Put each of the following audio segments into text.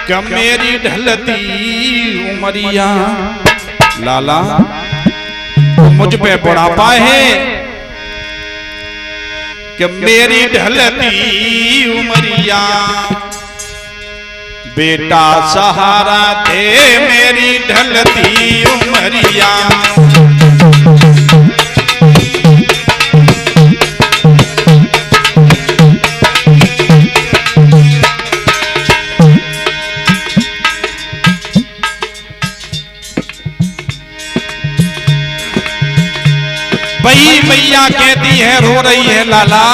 क्या मेरी ढलती उमरिया लाला मुझ पे बुढ़ापा है कि मेरी ढलती उमरिया बेटा सहारा दे मेरी ढलती उमरिया वही मैया कहती है रो रही है लाला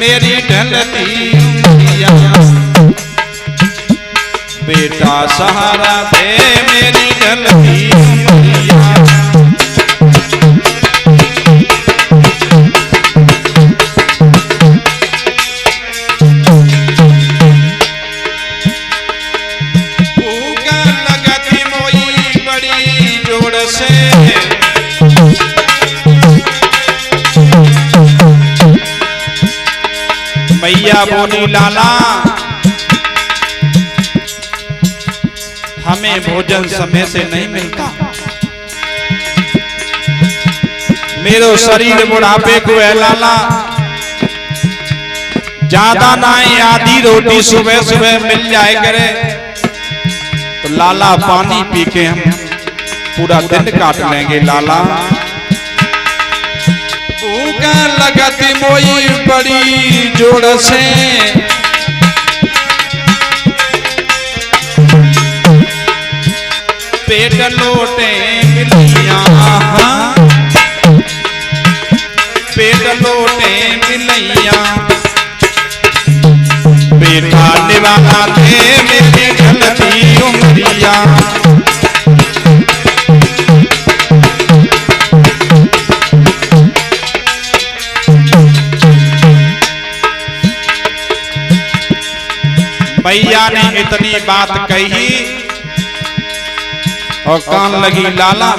मेरी ढलती उमरिया बेटा सहारा दे मेरी ढलती उमरिया भूख लगती मोई बड़ी जोर से मैया बोली लाला हमें भोजन समय से नहीं मिलता मेरो शरीर बुढ़ापे को है लाला ज्यादा ना आधी रोटी सुबह सुबह मिल जाए करे तो लाला पानी पी के हम पूरा दिन काट लेंगे लाला भूख लगती मोई बड़ी जोर से पेट लोटे मिलिया पेट लोटे मिलिया बेटा निवाला दे मेरी ढलती उमरिया मैया ने इतनी बात कही और कान लगी लाला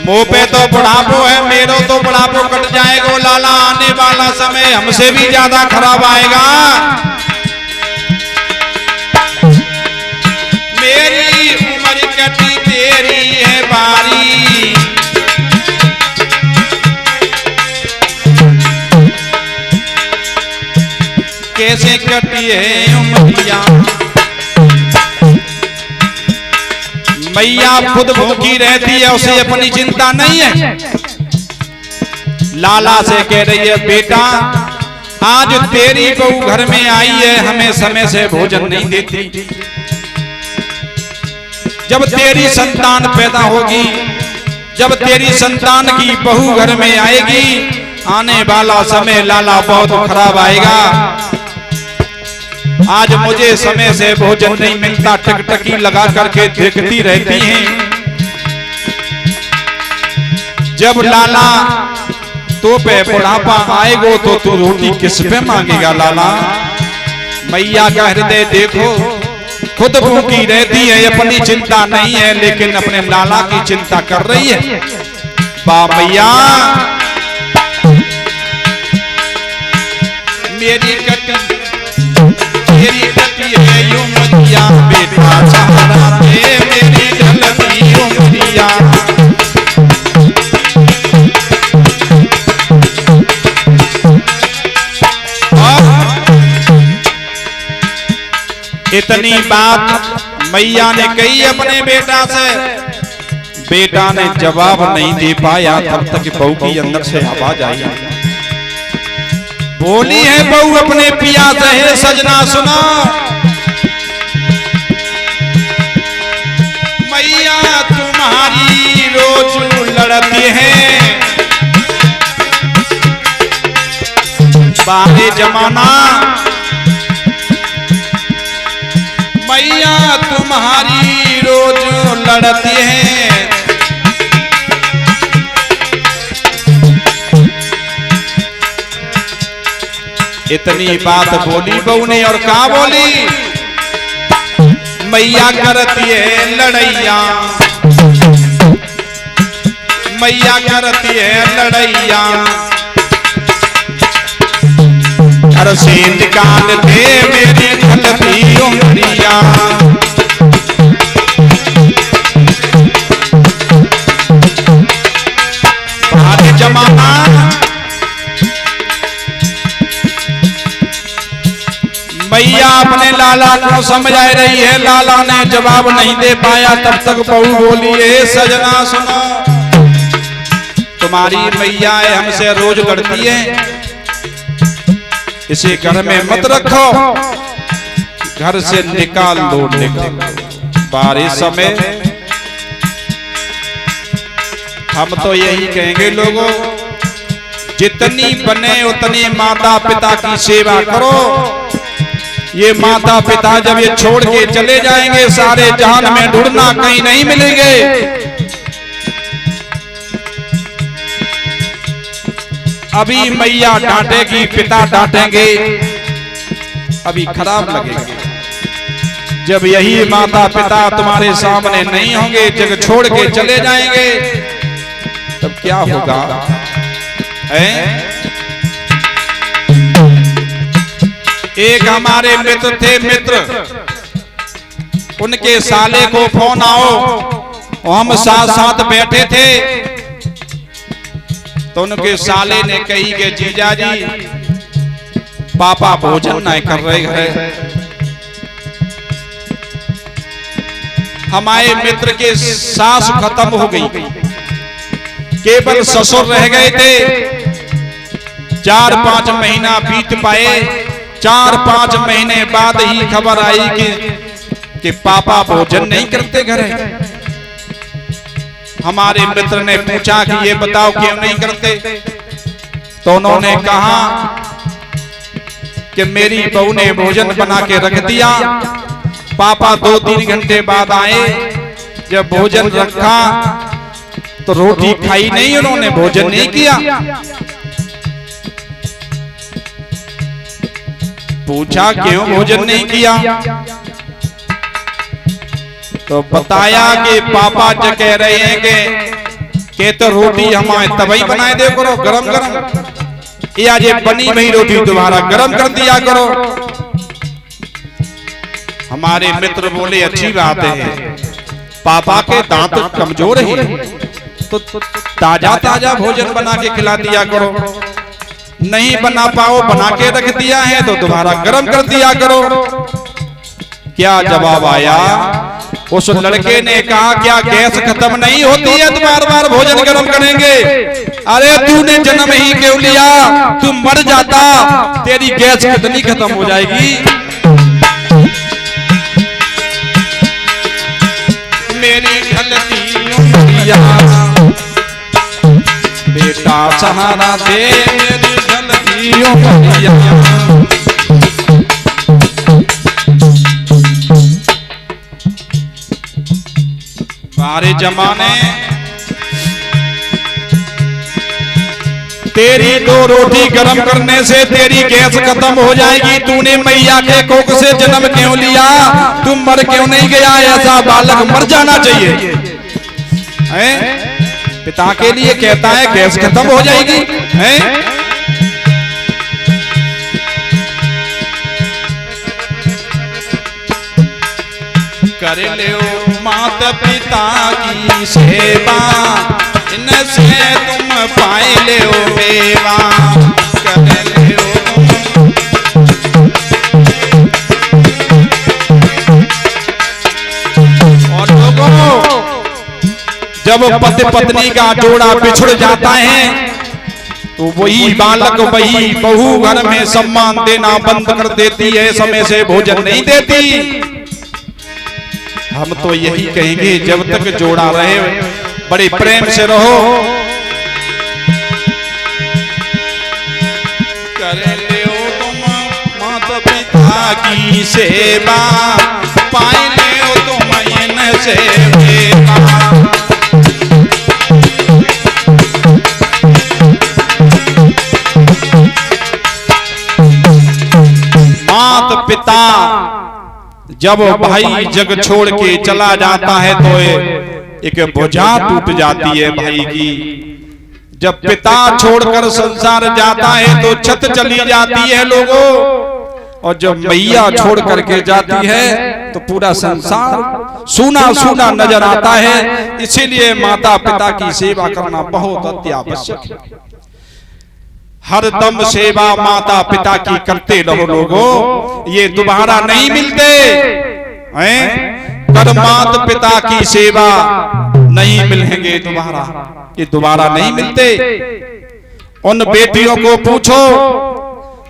मुंह पे तो बुढ़ापो है मेरो तो बुढ़ापो कट जाएगा लाला आने वाला समय हमसे भी ज्यादा खराब आएगा मेरी उम्र कटी तेरी है बारी कैसे कटी है उमरिया मैया खुद भूखी रहती है उसे अपनी चिंता नहीं है लाला से कह रही है बेटा आज तेरी बहू घर में आई है हमें समय से भोजन नहीं देती जब तेरी संतान पैदा होगी जब तेरी संतान की बहू घर में आएगी आने वाला समय लाला बहुत खराब आएगा आज मुझे समय से भोजन नहीं मिलता टकटकी लगा करके देखती रहती हैं जब लाला तो पे बुढ़ापा आएगो तो तू रोटी किस पे मांगेगा लाला मैया का हृदय देखो खुद भूखी रहती है अपनी चिंता नहीं है लेकिन अपने लाला की चिंता कर रही है बा मैया मेरी कटी है उमरिया बेटा सहारा दे मेरी ढलती उमरिया इतनी बात मैया ने कही अपने बेटा से बेटा ने जवाब नहीं दे पाया तब तक बहू की अंदर से आवाज आई बोली है बहू अपने पिया से सजना सुना मैया तुम्हारी रोज लड़ती है बारे जमाना मैया तुम्हारी रोज लड़ती है इतनी बात बोली बहू ने और क्या बोली मैया करती है लड़ैया मैया करती है लड़ैया घर से निकाल दे मेरी ढलती उंगलियां। आज जमाना मैया अपने लाला को समझा रही है, लाला ने जवाब नहीं दे पाया। तब तक बहू बोली, है सजना सुनो, तुम्हारी मैया है हमसे रोज लड़ती है, इसे घर में मत रखो, घर से निकाल दो। बारिश समय हम तो यही कहेंगे लोगों, जितनी बने उतनी माता पिता की सेवा करो। ये माता पिता जब ये छोड़ के चले जाएंगे सारे जहान में ढूंढना कहीं नहीं मिलेंगे। अभी मैया डांटेगी, पिता डांटेंगे, अभी खराब लगेगा। जब यही माता पिता तुम्हारे सामने नहीं होंगे, जग छोड़ के चले जाएंगे, तब क्या होगा? एक हमारे मित्र थे, उनके साले को फोन आओ, हम साथ साथ बैठे थे, तो उनके साले ने कही कि जीजा जी पापा भोजन नहीं कर रहे हैं। हमारे मित्र के सास खत्म हो गई, केवल ससुर रह गए थे। 4-5 महीना बीत पाए, 4-5 महीने बाद ही खबर आई कि पापा भोजन नहीं करते घर। हमारे मित्र ने पूछा कि ये बताओ क्यों नहीं करते, तो उन्होंने कहा कि मेरी बहू ने भोजन बना के रख दिया, पापा 2-3 घंटे बाद आए, जब भोजन रखा तो रोटी खाई नहीं, उन्होंने भोजन नहीं किया। पूछा क्यों भोजन नहीं किया, तो बताया कि पापा जो कह रहे हैं कि तो रोटी हमारे तभी बनाए दे करो गरम गरम, या ये बनी हुई रोटी दोबारा गरम कर दिया करो। हमारे मित्र बोले अच्छी बात है, पापा के दांत कमजोर हैं, तो ताजा ताजा भोजन बना के खिला दिया करो। नहीं बना पाओ, बना के रख दिया है तो दोबारा गरम कर दिया करो। क्या जवाब आया? उस लड़के ने कहा क्या गैस खत्म नहीं होती है तो बार बार भोजन गरम करेंगे? अरे तूने जन्म ही क्यों लिया, तू मर जाता, तेरी गैस कितनी खत्म हो जाएगी। मेरी ढलती उंगलियां बेटा सहारा दे, मेरी ढलती उंगलियां। हमारे जमाने तेरी 2 रोटी गरम करने से तेरी गैस खत्म हो जाएगी। तूने मैया के कोख से जन्म क्यों लिया, तू मर क्यों नहीं गया? ऐसा बालक मर जाना चाहिए। पिता के लिए कहता है गैस खत्म हो जाएगी। कर ले माता पिता की सेवा, इनसे तुम पाए ले मेवा। कर ले और लोगों, जब पति पत्नी का जोड़ा बिछुड़ जाता है तो वही बालक वही बहू घर में सम्मान देना बंद कर देती है, समय से भोजन नहीं देती। हम तो यही कहेंगे जब तक जोड़ा रहे बड़े प्रेम से रहो। कर ले तुम माता पिता की सेवा, पाए ले तुम इनसे सेवा। माता पिता जब भाई जग छोड़ के चला जाता है तो एक बोझा टूट जाती है भाई की। जब पिता छोड़कर संसार जाता है तो छत चली जाती है लोगों, और जब मैया छोड़ करके जाती है तो पूरा संसार सूना सूना नजर आता है। इसीलिए माता पिता की सेवा करना बहुत अत्यावश्यक है। हर दम सेवा माता पिता की करते रहो लोगों, ये दोबारा नहीं मिलते हैं। कर माता पिता की सेवा नहीं मिलेंगे दोबारा, ये दोबारा नहीं मिलते। उन बेटियों को पूछो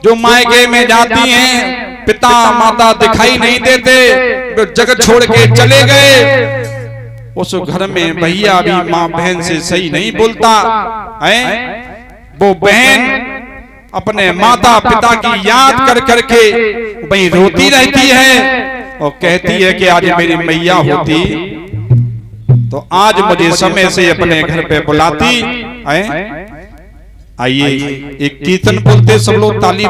जो मायके में जाती हैं, पिता माता दिखाई नहीं देते, तो जगत छोड़ के चले गए, उस घर में भैया भी माँ बहन से सही नहीं बोलता है। वो बहन अपने माता पिता की याद कर करके वही रोती रहती है और कहती है कि आज मेरी मैया होती तो आज मुझे समय से अपने घर पे बुलाती है। आइए एक कीर्तन बोलते सब लोग, ताली